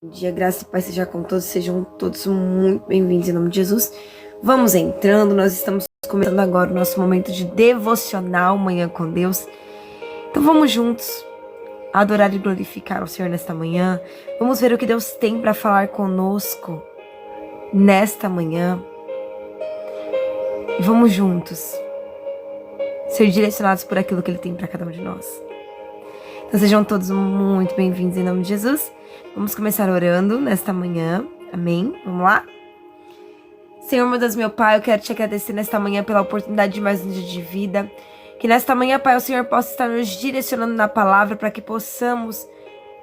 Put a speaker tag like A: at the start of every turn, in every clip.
A: Bom dia, graça e paz seja com todos, sejam todos muito bem-vindos em nome de Jesus. Vamos entrando, nós estamos começando agora o nosso momento de devocional, Manhã com Deus. Então vamos juntos adorar e glorificar o Senhor nesta manhã. Vamos ver o que Deus tem para falar conosco nesta manhã. E vamos juntos ser direcionados por aquilo que Ele tem para cada um de nós. Então sejam todos muito bem-vindos em nome de Jesus. Vamos começar orando nesta manhã, amém? Vamos lá? Senhor, meu Deus, meu Pai, eu quero te agradecer nesta manhã pela oportunidade de mais um dia de vida. Que nesta manhã, Pai, o Senhor possa estar nos direcionando na palavra para que possamos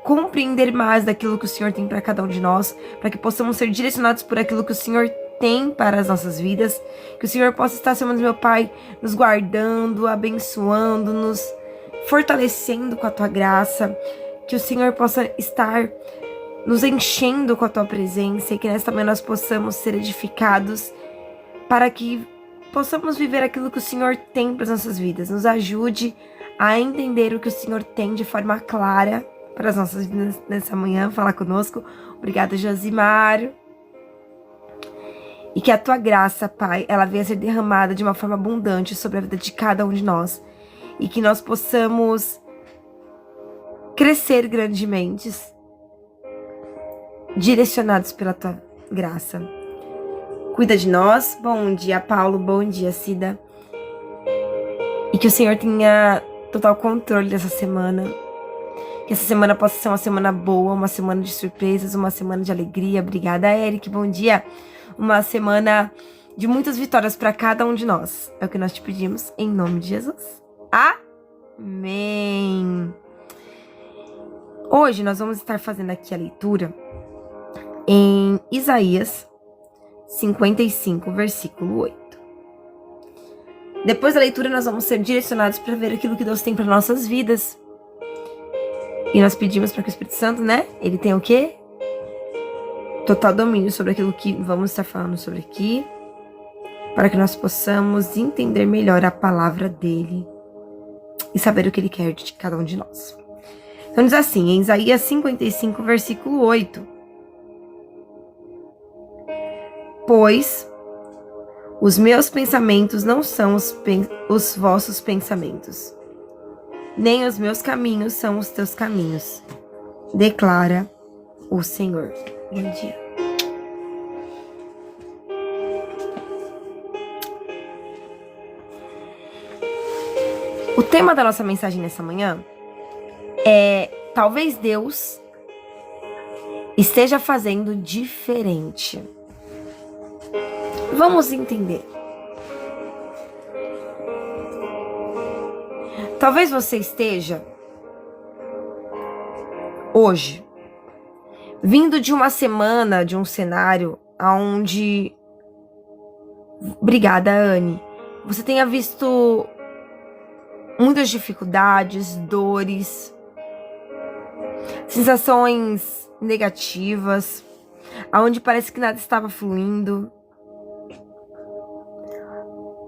A: compreender mais daquilo que o Senhor tem para cada um de nós, para que possamos ser direcionados por aquilo que o Senhor tem para as nossas vidas. Que o Senhor possa estar, Senhor, meu Pai, nos guardando, abençoando, nos fortalecendo com a Tua graça. Que o Senhor possa estar nos enchendo com a Tua presença e que nesta manhã nós possamos ser edificados para que possamos viver aquilo que o Senhor tem para as nossas vidas. Nos ajude a entender o que o Senhor tem de forma clara para as nossas vidas nessa manhã. Fala conosco. Obrigada, Josimar. E que a Tua graça, Pai, ela venha ser derramada de uma forma abundante sobre a vida de cada um de nós. E que nós possamos crescer grandemente, direcionados pela Tua graça. Cuida de nós. Bom dia, Paulo. Bom dia, Cida. E que o Senhor tenha total controle dessa semana. Que essa semana possa ser uma semana boa, uma semana de surpresas, uma semana de alegria. Obrigada, Eric. Bom dia. Uma semana de muitas vitórias para cada um de nós. É o que nós te pedimos em nome de Jesus. Amém. Hoje nós vamos estar fazendo aqui a leitura em Isaías 55, versículo 8. Depois da leitura nós vamos ser direcionados para ver aquilo que Deus tem para nossas vidas. E nós pedimos para que o Espírito Santo, ele tenha o quê? Total domínio sobre aquilo que vamos estar falando sobre aqui, para que nós possamos entender melhor a palavra dele e saber o que ele quer de cada um de nós. Então diz assim, em Isaías 55, versículo 8. Pois os meus pensamentos não são os vossos pensamentos, nem os meus caminhos são os teus caminhos, declara o Senhor. Bom dia. O tema da nossa mensagem nessa manhã é: talvez Deus esteja fazendo diferente. Vamos entender. Talvez você esteja hoje vindo de uma semana, de um cenário onde, obrigada, Anne, você tenha visto muitas dificuldades, dores, sensações negativas, aonde parece que nada estava fluindo.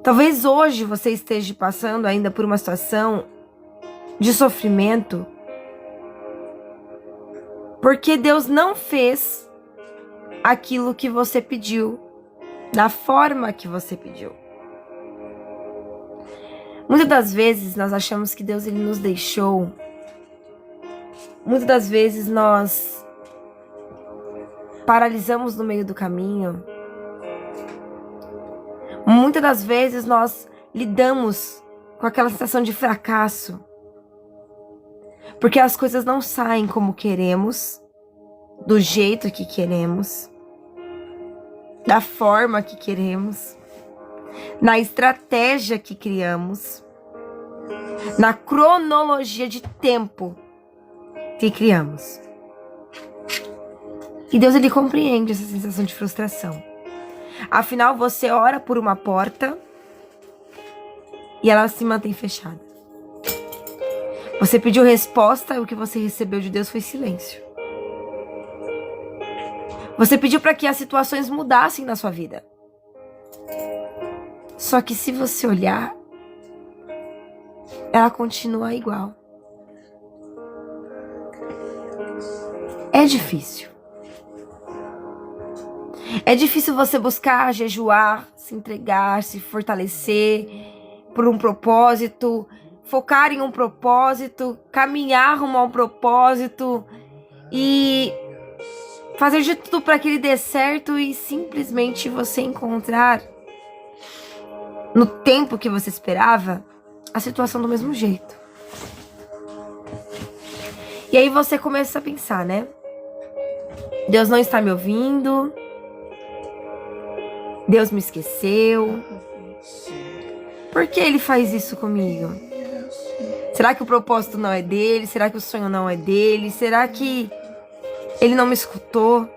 A: Talvez hoje você esteja passando ainda por uma situação de sofrimento, porque Deus não fez aquilo que você pediu, da forma que você pediu. Muitas das vezes nós achamos que Deus ele nos deixou. Muitas das vezes nós paralisamos no meio do caminho. Muitas das vezes nós lidamos com aquela sensação de fracasso, porque as coisas não saem como queremos, do jeito que queremos, da forma que queremos, na estratégia que criamos, na cronologia de tempo que criamos. E Deus ele compreende essa sensação de frustração. Afinal, você ora por uma porta e ela se mantém fechada. Você pediu resposta e o que você recebeu de Deus foi silêncio. Você pediu para que as situações mudassem na sua vida. Só que se você olhar, ela continua igual. É difícil. É difícil você buscar jejuar, se entregar, se fortalecer por um propósito, focar em um propósito, caminhar rumo a um propósito e fazer de tudo para que ele dê certo e simplesmente você encontrar no tempo que você esperava a situação do mesmo jeito. E aí você começa a pensar, né? Deus não está me ouvindo. Deus me esqueceu. Por que ele faz isso comigo? Será que o propósito não é dele? Será que o sonho não é dele? Será que ele não me escutou?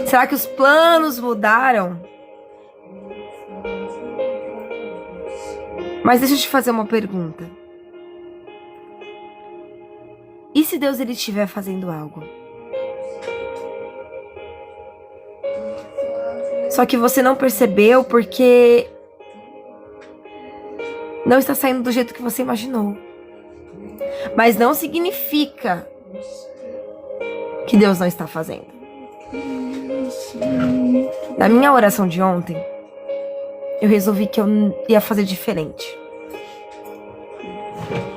A: Será que os planos mudaram? Mas deixa eu te fazer uma pergunta. E se Deus ele estiver fazendo algo? Só que você não percebeu porque não está saindo do jeito que você imaginou. Mas não significa que Deus não está fazendo. Na minha oração de ontem, eu resolvi que eu ia fazer diferente.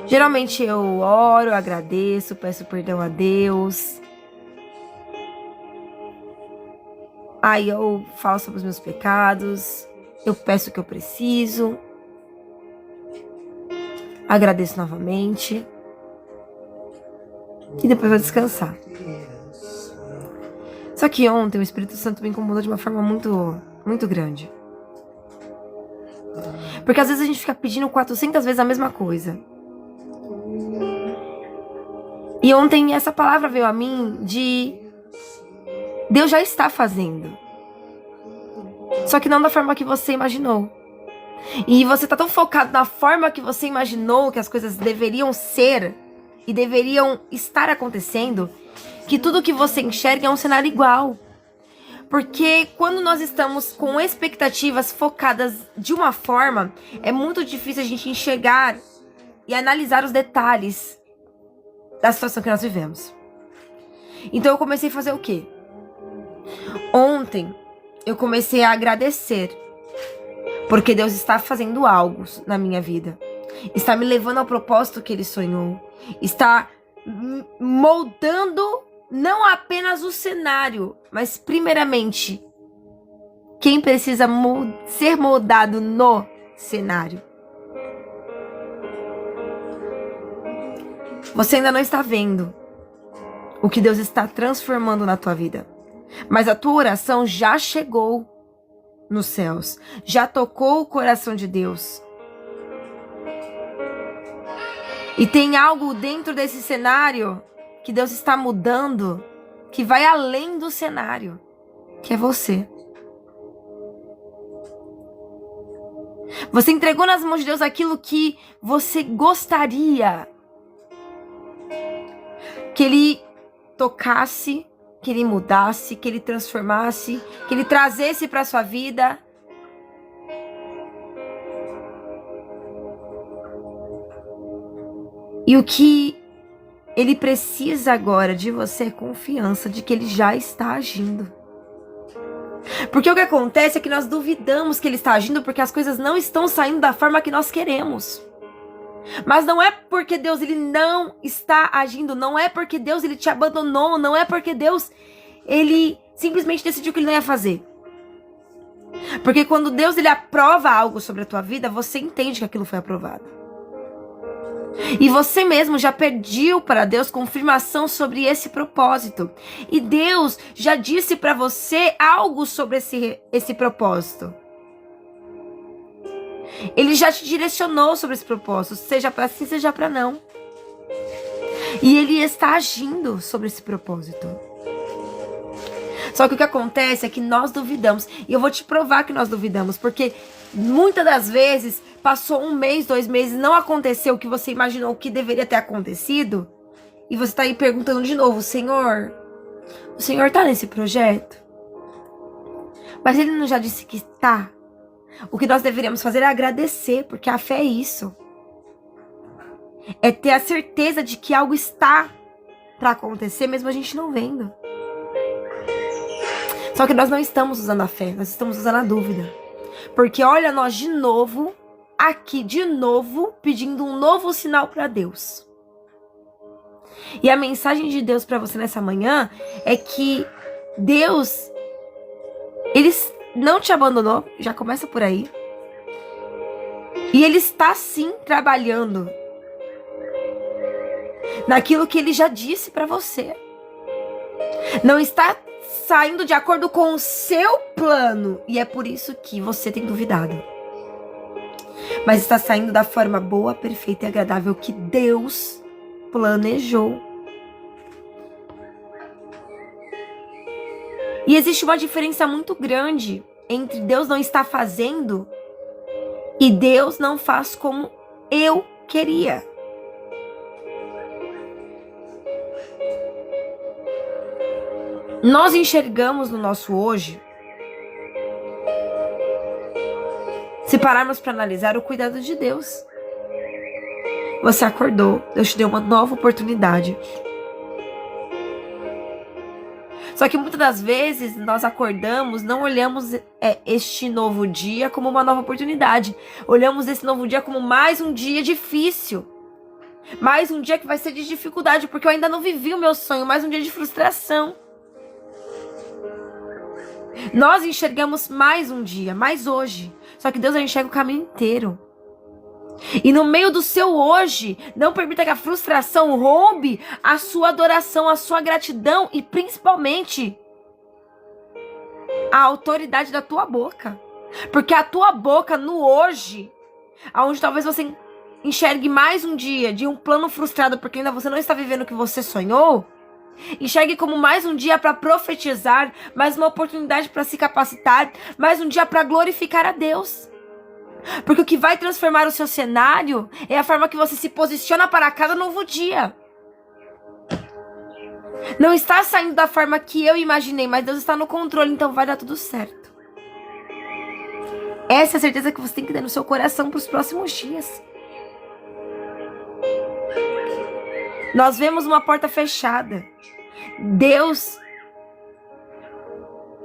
A: Geralmente eu oro, agradeço, peço perdão a Deus. Aí eu falo sobre os meus pecados, eu peço o que eu preciso, agradeço novamente e depois vou descansar. Só que ontem o Espírito Santo me incomodou de uma forma muito grande. Porque às vezes a gente fica pedindo 400 vezes a mesma coisa. E ontem essa palavra veio a mim de Deus já está fazendo. Só que não da forma que você imaginou. E você tá tão focado na forma que você imaginou que as coisas deveriam ser e deveriam estar acontecendo, que tudo que você enxerga é um cenário igual. Porque quando nós estamos com expectativas focadas de uma forma, é muito difícil a gente enxergar e analisar os detalhes da situação que nós vivemos. Então eu comecei a fazer o quê? Ontem eu comecei a agradecer, porque Deus está fazendo algo na minha vida. Está me levando ao propósito que Ele sonhou. Está moldando não apenas o cenário, mas primeiramente quem precisa ser moldado no cenário. Você ainda não está vendo o que Deus está transformando na tua vida. Mas a tua oração já chegou nos céus. Já tocou o coração de Deus. E tem algo dentro desse cenário que Deus está mudando, que vai além do cenário, que é você. Você entregou nas mãos de Deus aquilo que você gostaria que Ele tocasse, que Ele mudasse, que Ele transformasse, que Ele trazesse para sua vida. E o que Ele precisa agora de você é confiança de que Ele já está agindo. Porque o que acontece é que nós duvidamos que Ele está agindo porque as coisas não estão saindo da forma que nós queremos. Mas não é porque Deus ele não está agindo, não é porque Deus ele te abandonou, não é porque Deus ele simplesmente decidiu que ele não ia fazer. Porque quando Deus ele aprova algo sobre a tua vida, você entende que aquilo foi aprovado. E você mesmo já pediu para Deus confirmação sobre esse propósito. E Deus já disse para você algo sobre esse propósito. Ele já te direcionou sobre esse propósito, seja para sim, seja para não. E Ele está agindo sobre esse propósito. Só que o que acontece é que nós duvidamos. E eu vou te provar que nós duvidamos, porque muitas das vezes passou 1 mês, 2 meses, não aconteceu o que você imaginou que deveria ter acontecido. E você está aí perguntando de novo, Senhor, o Senhor está nesse projeto? Mas Ele não já disse que está? O que nós deveríamos fazer é agradecer, porque a fé é isso. É ter a certeza de que algo está para acontecer, mesmo a gente não vendo. Só que nós não estamos usando a fé, nós estamos usando a dúvida. Porque olha nós de novo, aqui de novo, pedindo um novo sinal para Deus. E a mensagem de Deus para você nessa manhã é que Deus, Ele não te abandonou, já começa por aí. E Ele está sim trabalhando naquilo que Ele já disse para você. Não está saindo de acordo com o seu plano. E é por isso que você tem duvidado. Mas está saindo da forma boa, perfeita e agradável que Deus planejou. E existe uma diferença muito grande entre Deus não está fazendo e Deus não faz como eu queria. Nós enxergamos no nosso hoje, se pararmos para analisar, o cuidado de Deus. Você acordou, Deus te deu uma nova oportunidade. Só que muitas das vezes nós acordamos, não olhamos este novo dia como uma nova oportunidade. Olhamos esse novo dia como mais um dia difícil. Mais um dia que vai ser de dificuldade, porque eu ainda não vivi o meu sonho. Mais um dia de frustração. Nós enxergamos mais um dia, mais hoje. Só que Deus enxerga o caminho inteiro. E no meio do seu hoje, não permita que a frustração roube a sua adoração, a sua gratidão e principalmente a autoridade da tua boca. Porque a tua boca no hoje, aonde talvez você enxergue mais um dia de um plano frustrado porque ainda você não está vivendo o que você sonhou, enxergue como mais um dia para profetizar, mais uma oportunidade para se capacitar, mais um dia para glorificar a Deus. Porque o que vai transformar o seu cenário é a forma que você se posiciona para cada novo dia. Não está saindo da forma que eu imaginei, mas Deus está no controle, então vai dar tudo certo. Essa é a certeza que você tem que ter no seu coração para os próximos dias. Nós vemos uma porta fechada. Deus,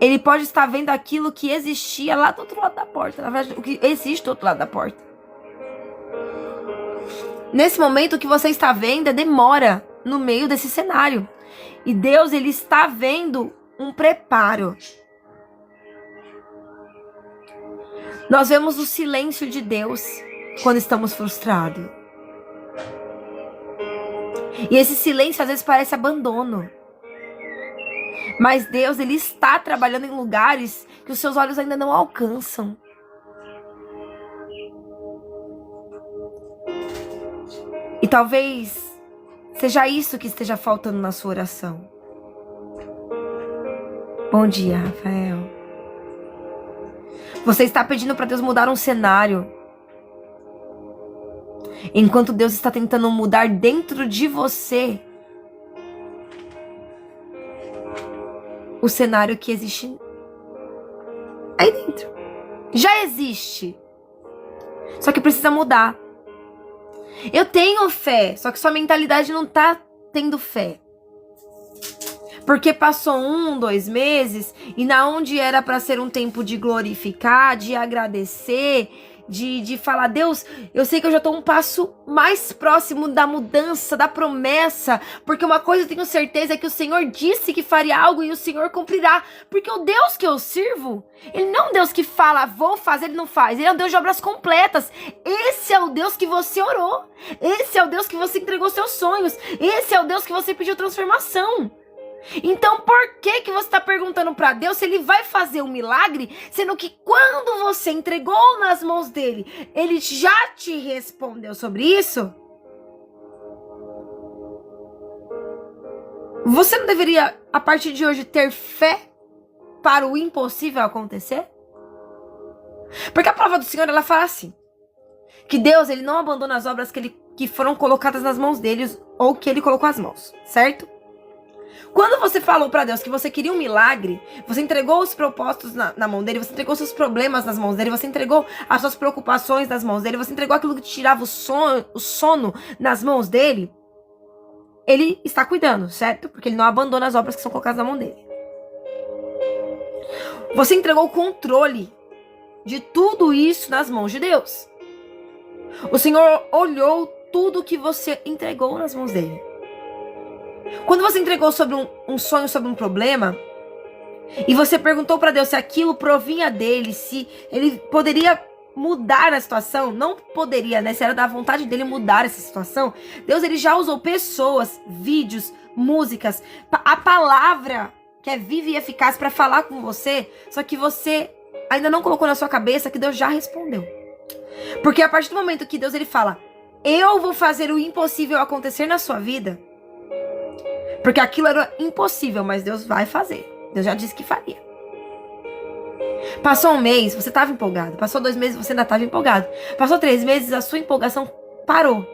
A: Ele pode estar vendo aquilo que existia lá do outro lado da porta. Na verdade, o que existe do outro lado da porta. Nesse momento, o que você está vendo é demora no meio desse cenário. E Deus, Ele está vendo um preparo. Nós vemos o silêncio de Deus quando estamos frustrados. E esse silêncio às vezes parece abandono. Mas Deus, Ele está trabalhando em lugares que os seus olhos ainda não alcançam. E talvez seja isso que esteja faltando na sua oração. Bom dia, Rafael. Você está pedindo para Deus mudar um cenário, enquanto Deus está tentando mudar dentro de você o cenário que existe aí dentro. Já existe. Só que precisa mudar. Eu tenho fé, só que sua mentalidade não tá tendo fé. Porque passou 1, 2 meses e na onde era para ser um tempo de glorificar, de agradecer, de falar, Deus, eu sei que eu já tô um passo mais próximo da mudança, da promessa, porque uma coisa eu tenho certeza é que o Senhor disse que faria algo e o Senhor cumprirá, porque o Deus que eu sirvo, Ele não é um Deus que fala, vou fazer, Ele não faz, Ele é um Deus de obras completas. Esse é o Deus que você orou, esse é o Deus que você entregou seus sonhos, esse é o Deus que você pediu transformação. Então por que você está perguntando para Deus se Ele vai fazer um milagre, sendo que quando você entregou nas mãos dele, Ele já te respondeu sobre isso? Você não deveria, a partir de hoje, ter fé para o impossível acontecer? Porque a palavra do Senhor, ela fala assim, que Deus, Ele não abandona as obras que foram colocadas nas mãos deles, ou que Ele colocou as mãos, certo? Quando você falou para Deus que você queria um milagre, você entregou os propósitos na mão dele, você entregou seus problemas nas mãos dele, você entregou as suas preocupações nas mãos dele, você entregou aquilo que te tirava o sono nas mãos dele, Ele está cuidando, certo? Porque Ele não abandona as obras que são colocadas na mão dele. Você entregou o controle de tudo isso nas mãos de Deus. O Senhor olhou tudo que você entregou nas mãos dele. Quando você entregou sobre um sonho, sobre um problema, e você perguntou para Deus se aquilo provinha dele, se ele poderia mudar a situação, não poderia, né? Se era da vontade dele mudar essa situação, Deus ele já usou pessoas, vídeos, músicas, a palavra que é viva e eficaz para falar com você, só que você ainda não colocou na sua cabeça que Deus já respondeu. Porque a partir do momento que Deus ele fala, eu vou fazer o impossível acontecer na sua vida, porque aquilo era impossível, mas Deus vai fazer. Deus já disse que faria. Passou um mês, você estava empolgado. Passou 2 meses, você ainda estava empolgado. Passou 3 meses, a sua empolgação parou.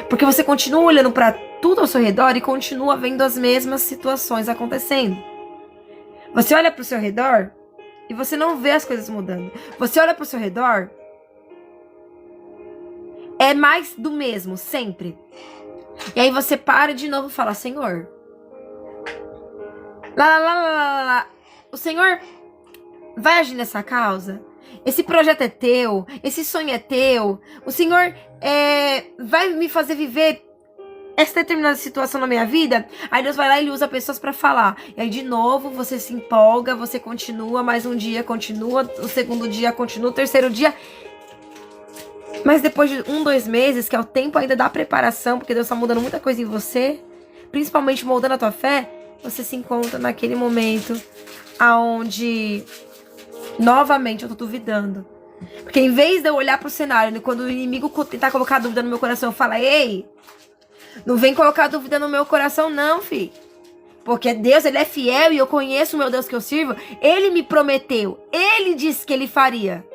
A: Porque você continua olhando para tudo ao seu redor e continua vendo as mesmas situações acontecendo. Você olha para o seu redor e você não vê as coisas mudando. Você olha para o seu redor, é mais do mesmo, sempre. E aí você para de novo e fala, Senhor, o Senhor vai agir nessa causa? Esse projeto é teu? Esse sonho é teu? O Senhor vai me fazer viver essa determinada situação na minha vida? Aí Deus vai lá e ele usa pessoas pra falar. E aí de novo você se empolga, você continua, mais um dia continua, o segundo dia continua, o terceiro dia. Mas depois de 1, 2 meses, que é o tempo ainda da preparação, porque Deus tá mudando muita coisa em você, principalmente moldando a tua fé, você se encontra naquele momento aonde novamente eu tô duvidando. Porque em vez de eu olhar pro cenário, quando o inimigo tentar colocar dúvida no meu coração, eu falo, ei, não vem colocar dúvida no meu coração não, filho. Porque Deus, ele é fiel e eu conheço o meu Deus que eu sirvo. Ele me prometeu, ele disse que ele faria.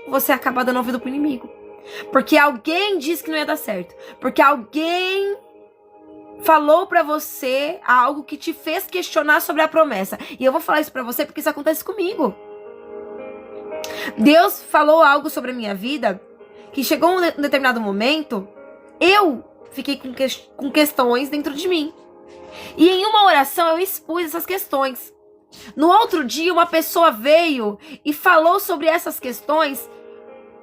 A: Você acaba dando ouvido pro inimigo. Porque alguém disse que não ia dar certo. Porque alguém falou pra você algo que te fez questionar sobre a promessa. E eu vou falar isso pra você porque isso acontece comigo. Deus falou algo sobre a minha vida que chegou um determinado momento, eu fiquei com questões dentro de mim. E em uma oração eu expus essas questões. No outro dia uma pessoa veio e falou sobre essas questões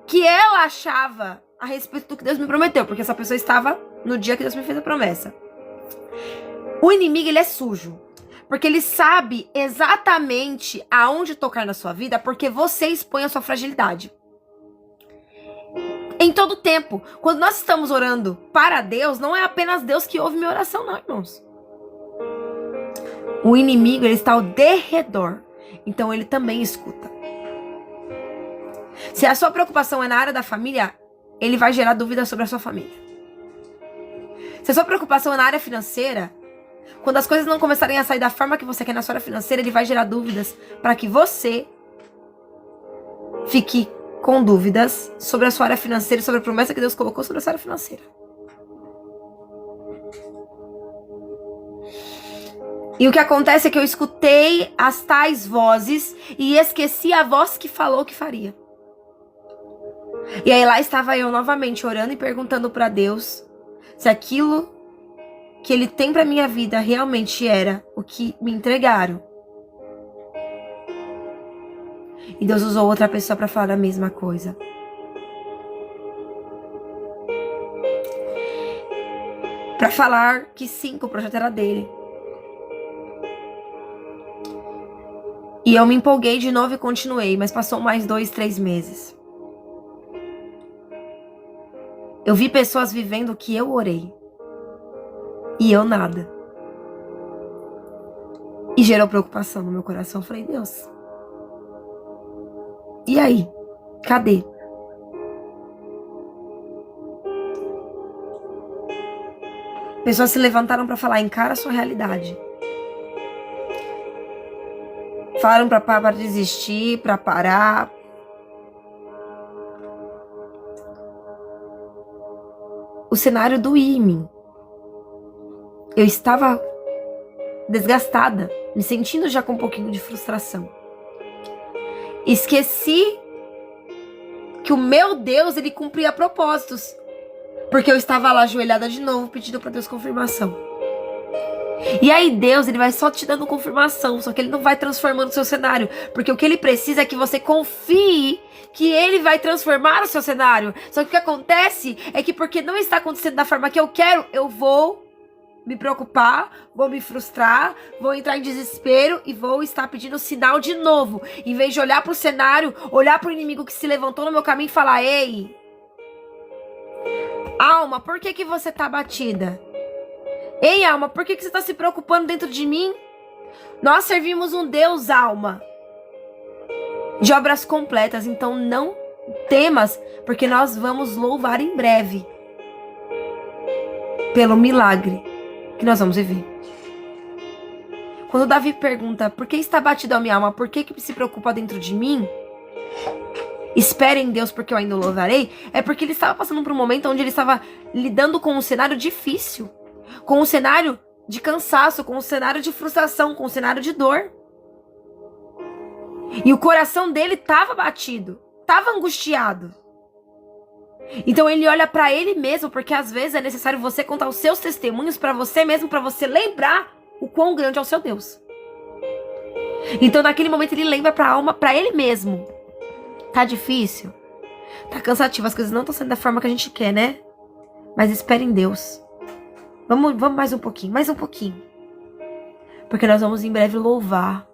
A: que ela achava a respeito do que Deus me prometeu, porque essa pessoa estava no dia que Deus me fez a promessa. O inimigo, ele é sujo, porque ele sabe exatamente aonde tocar na sua vida, porque você expõe a sua fragilidade. Em todo tempo, quando nós estamos orando para Deus, não é apenas Deus que ouve minha oração, não, irmãos. O inimigo, ele está ao derredor, então ele também escuta. Se a sua preocupação é na área da família, ele vai gerar dúvidas sobre a sua família. Se a sua preocupação é na área financeira, quando as coisas não começarem a sair da forma que você quer na sua área financeira, ele vai gerar dúvidas para que você fique com dúvidas sobre a sua área financeira e sobre a promessa que Deus colocou sobre a sua área financeira. E o que acontece é que eu escutei as tais vozes e esqueci a voz que falou que faria. E aí lá estava eu novamente orando e perguntando para Deus se aquilo que ele tem para minha vida realmente era o que me entregaram. E Deus usou outra pessoa para falar a mesma coisa. Para falar que sim, que o projeto era dele. E eu me empolguei de novo e continuei, mas passou mais 2, 3 meses. Eu vi pessoas vivendo o que eu orei. E eu nada. E gerou preocupação no meu coração. Eu falei, Deus, e aí? Cadê? Pessoas se levantaram para falar, encara a sua realidade. Falaram para desistir, para parar. O cenário doía em mim. Eu estava desgastada, me sentindo já com um pouquinho de frustração. Esqueci que o meu Deus, ele cumpria propósitos. Porque eu estava lá ajoelhada de novo, pedindo para Deus confirmação. E aí Deus, ele vai só te dando confirmação, só que ele não vai transformando o seu cenário, porque o que ele precisa é que você confie que ele vai transformar o seu cenário. Só que o que acontece é que porque não está acontecendo da forma que eu quero, eu vou me preocupar, vou me frustrar, vou entrar em desespero e vou estar pedindo sinal de novo. Em vez de olhar para o cenário, olhar para o inimigo que se levantou no meu caminho e falar: ei, alma, por que você tá batida? Ei, alma, por que você está se preocupando dentro de mim? Nós servimos um Deus, alma, de obras completas. Então não temas, porque nós vamos louvar em breve pelo milagre que nós vamos viver. Quando Davi pergunta: por que está batida a minha alma? Por que se preocupa dentro de mim? Espere em Deus, porque eu ainda o louvarei. É porque ele estava passando por um momento onde ele estava lidando com um cenário difícil, com um cenário de cansaço, com um cenário de frustração, com um cenário de dor. E o coração dele estava batido, estava angustiado. Então ele olha para ele mesmo, porque às vezes é necessário você contar os seus testemunhos para você mesmo, para você lembrar o quão grande é o seu Deus. Então naquele momento ele lembra para a alma, para ele mesmo: tá difícil, tá cansativo, as coisas não estão sendo da forma que a gente quer, né? Mas espere em Deus. Vamos mais um pouquinho. Porque nós vamos em breve louvar.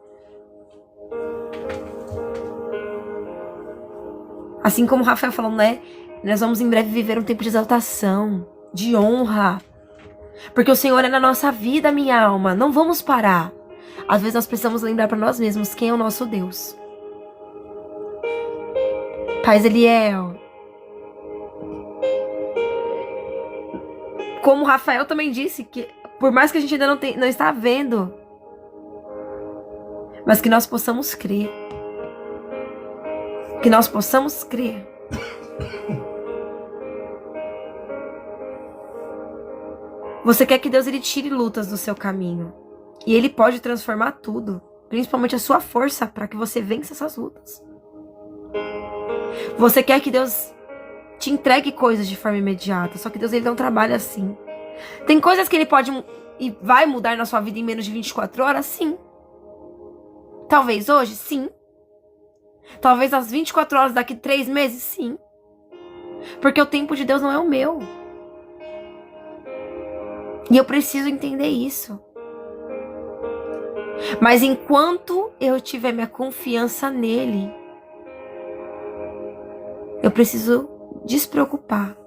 A: Assim como o Rafael falou, né? Nós vamos em breve viver um tempo de exaltação, de honra. Porque o Senhor é na nossa vida, minha alma. Não vamos parar. Às vezes nós precisamos lembrar para nós mesmos quem é o nosso Deus. Pai Eliel. Como o Rafael também disse, que por mais que a gente ainda não está vendo, mas que nós possamos crer. Que nós possamos crer. Você quer que Deus ele tire lutas do seu caminho. E ele pode transformar tudo, principalmente a sua força, para que você vença essas lutas. Você quer que Deus te entregue coisas de forma imediata, só que Deus ele não trabalha assim. Tem coisas que ele pode e vai mudar na sua vida em menos de 24 horas? Sim. Talvez hoje? Sim. Talvez às 24 horas daqui 3 meses? Sim. Porque o tempo de Deus não é o meu. E eu preciso entender isso. Mas enquanto eu tiver minha confiança nele, eu preciso despreocupar.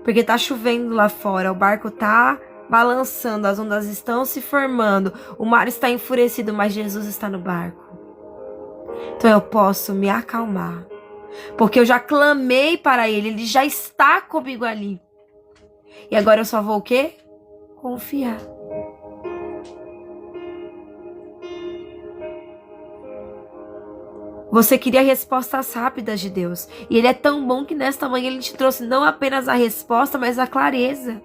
A: Porque tá chovendo lá fora, o barco tá balançando, as ondas estão se formando, o mar está enfurecido, mas Jesus está no barco. Então eu posso me acalmar, porque eu já clamei para ele já está comigo ali. E agora eu só vou o quê? Confiar. Você queria respostas rápidas de Deus. E ele é tão bom que nesta manhã ele te trouxe não apenas a resposta, mas a clareza.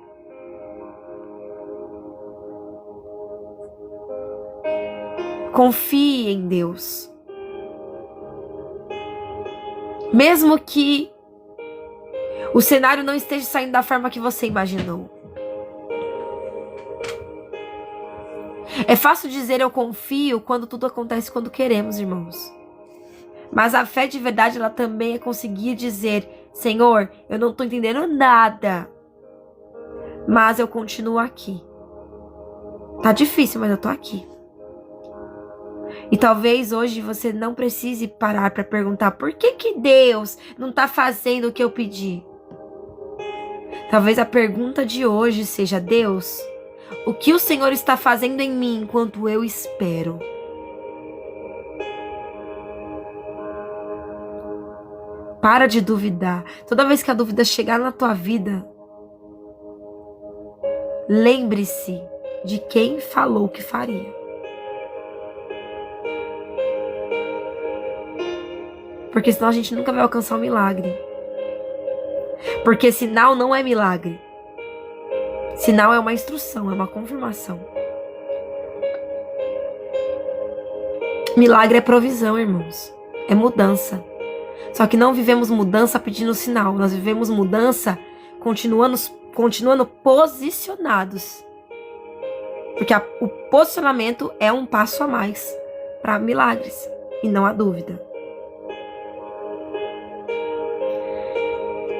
A: Confie em Deus. Mesmo que o cenário não esteja saindo da forma que você imaginou. É fácil dizer eu confio quando tudo acontece quando queremos, irmãos. Mas a fé de verdade, ela também é conseguir dizer: Senhor, eu não estou entendendo nada, mas eu continuo aqui. Tá difícil, mas eu tô aqui. E talvez hoje você não precise parar para perguntar: por que Deus não tá fazendo o que eu pedi? Talvez a pergunta de hoje seja: Deus, o que o Senhor está fazendo em mim enquanto eu espero? Para de duvidar. Toda vez que a dúvida chegar na tua vida, lembre-se de quem falou que faria. Porque senão a gente nunca vai alcançar o milagre. Porque sinal não é milagre. Sinal é uma instrução, é uma confirmação. Milagre é provisão, irmãos. É mudança. Só que não vivemos mudança pedindo sinal. Nós vivemos mudança continuando posicionados Porque o posicionamento é um passo a mais para milagres. E não há dúvida.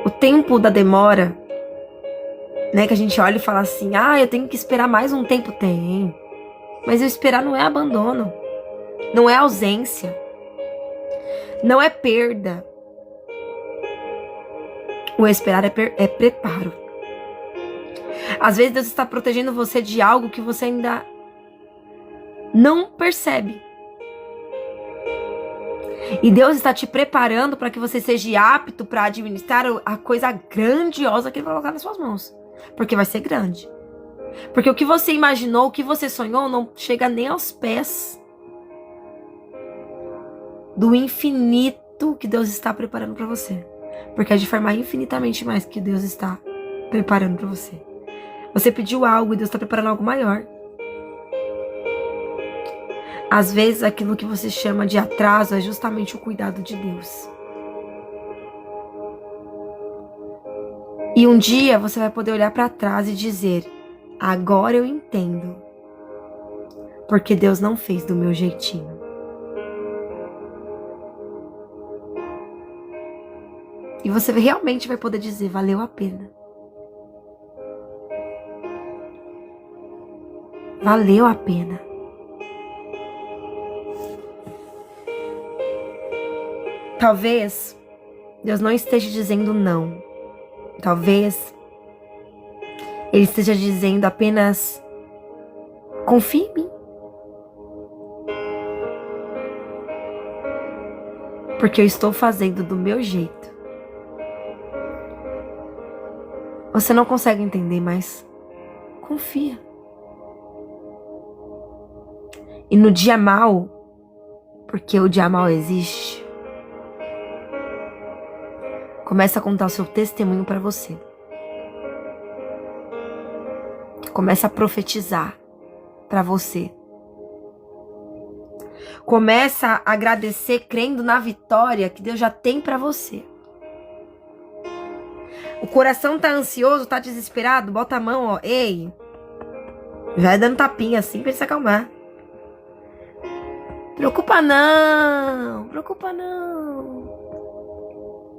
A: O tempo da demora, né? Que a gente olha e fala assim, eu tenho que esperar mais um tempo. Tem. Mas eu esperar não é abandono. Não é ausência. Não é perda. O esperar é preparo. Às vezes Deus está protegendo você de algo que você ainda não percebe. E Deus está te preparando para que você seja apto para administrar a coisa grandiosa que Ele vai colocar nas suas mãos. Porque vai ser grande. Porque o que você imaginou, o que você sonhou, não chega nem aos pés do infinito que Deus está preparando para você. Porque é de forma infinitamente mais que Deus está preparando para você. Você pediu algo e Deus está preparando algo maior. Às vezes aquilo que você chama de atraso é justamente o cuidado de Deus. E um dia você vai poder olhar para trás e dizer, agora eu entendo. Porque Deus não fez do meu jeitinho. E você realmente vai poder dizer, valeu a pena. Valeu a pena. Talvez Deus não esteja dizendo não. Talvez Ele esteja dizendo apenas, confie em mim. Porque eu estou fazendo do meu jeito. Você não consegue entender, mas confia. E no dia mau, porque o dia mau existe, começa a contar o seu testemunho para você. Começa a profetizar para você. Começa a agradecer crendo na vitória que Deus já tem para você. O coração tá ansioso, tá desesperado, bota a mão, ó. Ei, vai dando tapinha assim pra ele se acalmar. Preocupa não, preocupa não.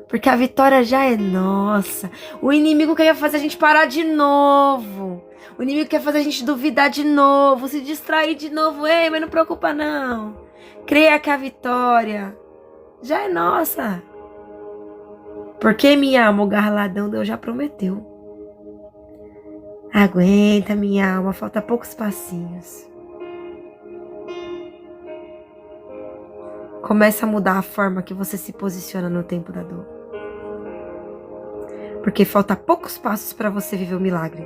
A: Porque a vitória já é nossa. O inimigo quer fazer a gente parar de novo. O inimigo quer fazer a gente duvidar de novo, se distrair de novo. Ei, mas não preocupa não. Creia que a vitória já é nossa. Porque, minha alma, o garladão Deus já prometeu. Aguenta, minha alma, falta poucos passinhos. Começa a mudar a forma que você se posiciona no tempo da dor. Porque falta poucos passos para você viver o milagre.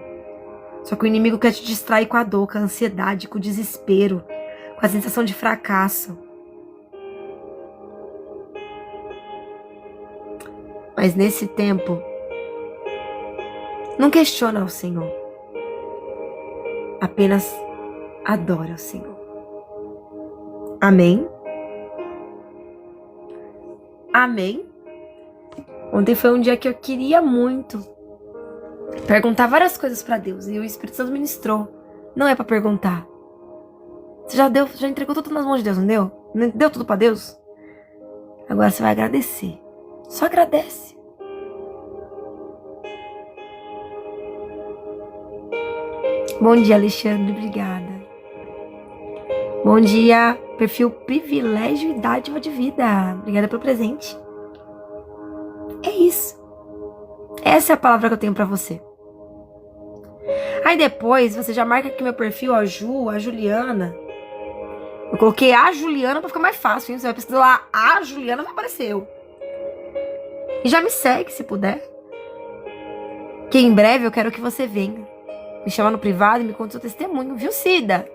A: Só que o inimigo quer te distrair com a dor, com a ansiedade, com o desespero, com a sensação de fracasso. Mas nesse tempo, não questiona o Senhor. Apenas adora o Senhor. Amém? Amém? Ontem foi um dia que eu queria muito perguntar várias coisas pra Deus. E o Espírito Santo ministrou. Não é pra perguntar. Você já entregou tudo nas mãos de Deus, não deu? Não deu tudo pra Deus? Agora você vai agradecer. Só agradece. Bom dia, Alexandre. Obrigada. Bom dia, perfil Privilégio e Dádiva de Vida. Obrigada pelo presente. É isso. Essa é a palavra que eu tenho pra você. Aí depois, você já marca aqui meu perfil, a Ju, a Juliana. Eu coloquei a Juliana pra ficar mais fácil, hein? Você vai pesquisar lá, a Juliana já apareceu. E já me segue, se puder. Que em breve eu quero que você venha. Me chama no privado e me conta seu testemunho, viu, Cida?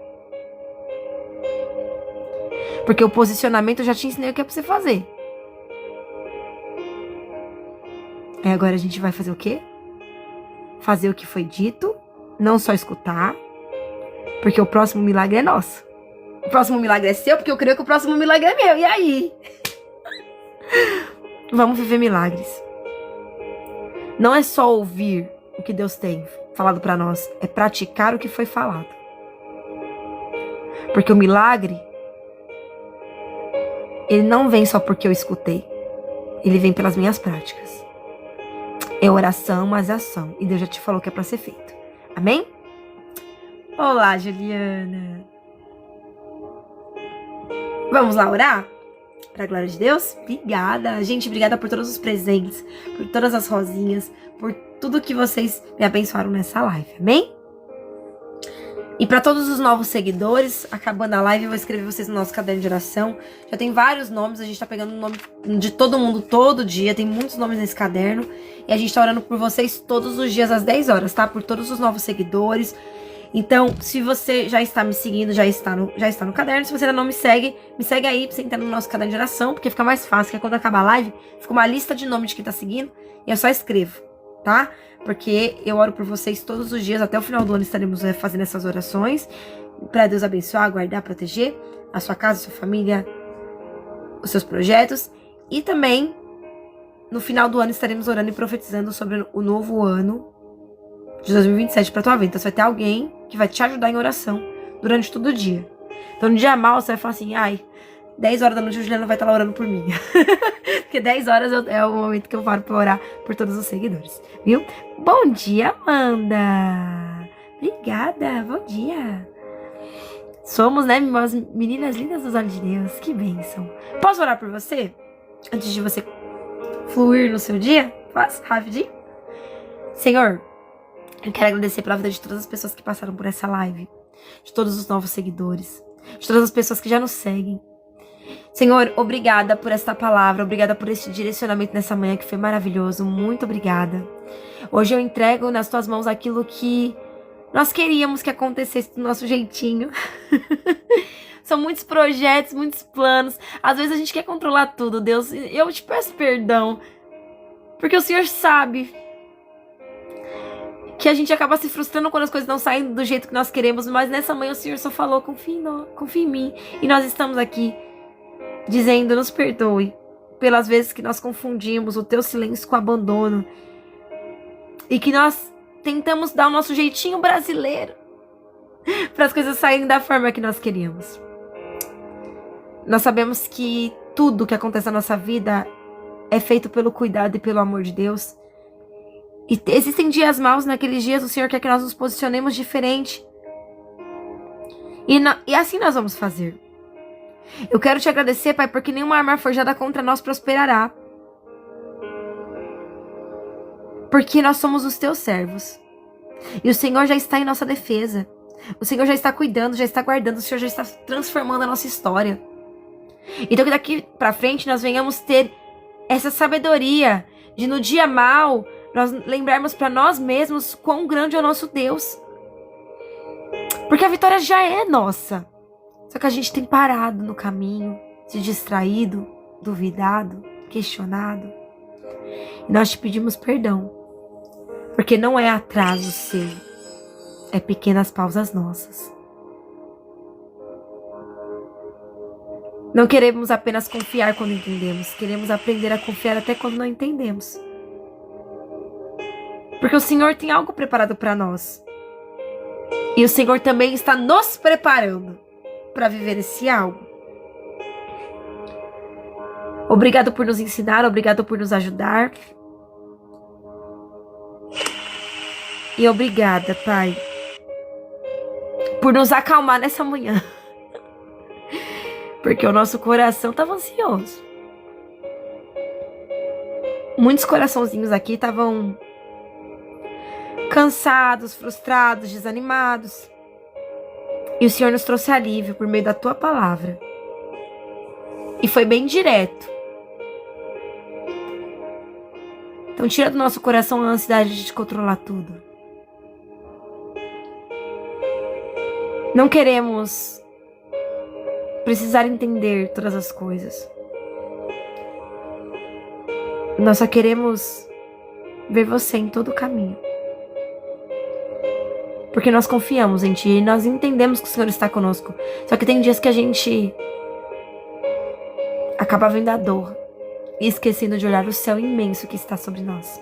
A: Porque o posicionamento eu já te ensinei o que é pra você fazer. Aí agora a gente vai fazer o quê? Fazer o que foi dito, não só escutar, porque o próximo milagre é nosso. O próximo milagre é seu, porque eu creio que o próximo milagre é meu. E aí? Vamos viver milagres. Não é só ouvir o que Deus tem falado pra nós, é praticar o que foi falado. Porque o milagre, ele não vem só porque eu escutei. Ele vem pelas minhas práticas. É oração, mas é ação. E Deus já te falou que é para ser feito. Amém? Olá, Juliana. Vamos lá orar? Para a glória de Deus? Obrigada. Gente, obrigada por todos os presentes, por todas as rosinhas, por tudo que vocês me abençoaram nessa live. Amém? E para todos os novos seguidores, acabando a live, eu vou escrever vocês no nosso caderno de oração. Já tem vários nomes, a gente tá pegando o nome de todo mundo todo dia. Tem muitos nomes nesse caderno. E a gente tá orando por vocês todos os dias às 10 horas, tá? Por todos os novos seguidores. Então, se você já está me seguindo, já está no caderno. Se você ainda não me segue aí pra você entrar no nosso caderno de oração, porque fica mais fácil, que quando acabar a live, fica uma lista de nomes de quem tá seguindo e eu só escrevo, tá? Porque eu oro por vocês todos os dias, até o final do ano estaremos fazendo essas orações, para Deus abençoar, guardar, proteger a sua casa, a sua família, os seus projetos. E também, no final do ano, estaremos orando e profetizando sobre o novo ano de 2027 para tua vida. Então, você vai ter alguém que vai te ajudar em oração durante todo o dia. Então, no dia mal, você vai falar assim, 10 horas da noite a Juliana vai estar lá orando por mim. Porque 10 horas é o momento que eu paro para orar por todos os seguidores, viu? Bom dia, Amanda! Obrigada, bom dia! Somos, né, meninas lindas dos olhos de Deus, que bênção! Posso orar por você? Antes de você fluir no seu dia? Faz, rapidinho. Senhor, eu quero agradecer pela vida de todas as pessoas que passaram por essa live, de todos os novos seguidores, de todas as pessoas que já nos seguem. Senhor, obrigada por esta palavra, obrigada por este direcionamento nessa manhã que foi maravilhoso, muito obrigada. Hoje eu entrego nas tuas mãos aquilo que nós queríamos que acontecesse do nosso jeitinho. São muitos projetos, muitos planos, às vezes a gente quer controlar tudo, Deus, eu te peço perdão, porque o Senhor sabe que a gente acaba se frustrando quando as coisas não saem do jeito que nós queremos, mas nessa manhã o Senhor só falou, confia em mim, e nós estamos aqui dizendo, nos perdoe pelas vezes que nós confundimos o teu silêncio com abandono e que nós tentamos dar o nosso jeitinho brasileiro para as coisas saírem da forma que nós queríamos. Nós sabemos que tudo que acontece na nossa vida é feito pelo cuidado e pelo amor de Deus. E existem dias maus, naqueles dias o Senhor quer que nós nos posicionemos diferente. E assim nós vamos fazer. Eu quero te agradecer, Pai, porque nenhuma arma forjada contra nós prosperará. Porque nós somos os teus servos. E o Senhor já está em nossa defesa. O Senhor já está cuidando, já está guardando. O Senhor já está transformando a nossa história. Então que daqui pra frente nós venhamos ter essa sabedoria de no dia mau nós lembrarmos para nós mesmos quão grande é o nosso Deus. Porque a vitória já é nossa. Só que a gente tem parado no caminho, se distraído, duvidado, questionado. E nós te pedimos perdão. Porque não é atraso seu, é pequenas pausas nossas. Não queremos apenas confiar quando entendemos, queremos aprender a confiar até quando não entendemos. Porque o Senhor tem algo preparado para nós. E o Senhor também está nos preparando para viver esse algo. Obrigado por nos ensinar, obrigado por nos ajudar. E obrigada, Pai, por nos acalmar nessa manhã. Porque o nosso coração estava ansioso. Muitos coraçãozinhos aqui estavam cansados, frustrados, desanimados. E o Senhor nos trouxe alívio por meio da tua palavra. E foi bem direto. Então tira do nosso coração a ansiedade de controlar tudo. Não queremos precisar entender todas as coisas. Nós só queremos ver você em todo o caminho. Porque nós confiamos em Ti e nós entendemos que o Senhor está conosco. Só que tem dias que a gente acaba vendo a dor e esquecendo de olhar o céu imenso que está sobre nós.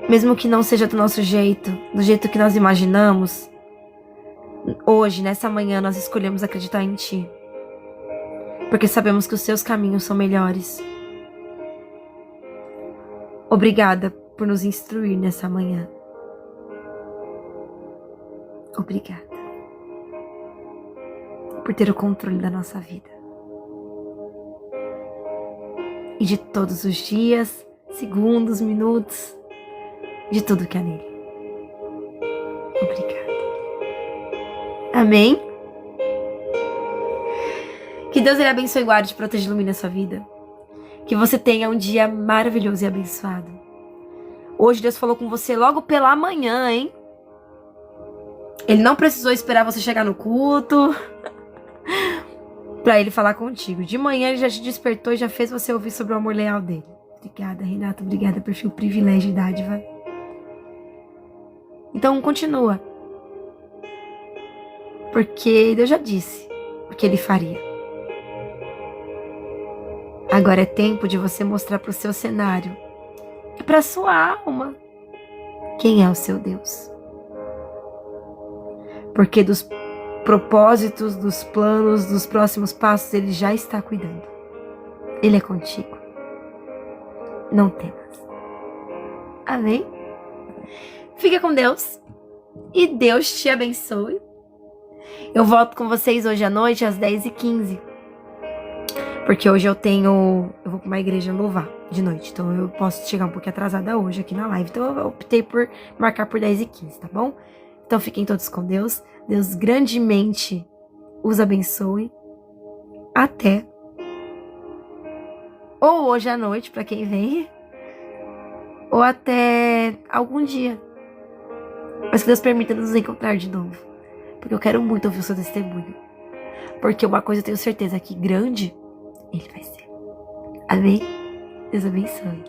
A: Mesmo que não seja do nosso jeito, do jeito que nós imaginamos, Hoje, nessa manhã, nós escolhemos acreditar em Ti, porque sabemos que os Seus caminhos são melhores. Obrigada por nos instruir nessa manhã. Obrigada por ter o controle da nossa vida e de todos os dias, segundos, minutos, de tudo que há nele. Obrigada. Amém? Que Deus ele abençoe, guarde, proteja e ilumine a sua vida. Que você tenha um dia maravilhoso e abençoado. Hoje Deus falou com você logo pela manhã, hein? Ele não precisou esperar você chegar no culto pra ele falar contigo. De manhã ele já te despertou e já fez você ouvir sobre o amor leal dele. Obrigada, Renata. Obrigada por seu privilégio e dádiva. Então continua. Porque Deus já disse o que ele faria. Agora é tempo de você mostrar pro seu cenário e pra sua alma quem é o seu Deus. Porque dos propósitos, dos planos, dos próximos passos, ele já está cuidando. Ele é contigo. Não temas. Amém? Fica com Deus. E Deus te abençoe. Eu volto com vocês hoje à noite, às 10h15. Porque hoje eu vou pra uma igreja louvar de noite. Então eu posso chegar um pouquinho atrasada hoje aqui na live. Então eu optei por marcar por 10h15, tá bom? Então fiquem todos com Deus. Deus grandemente os abençoe. Até. Ou hoje à noite, para quem vem. Ou até algum dia. Mas que Deus permita nos encontrar de novo. Porque eu quero muito ouvir o seu testemunho. Porque uma coisa eu tenho certeza que grande, ele vai ser. Amém? Deus abençoe.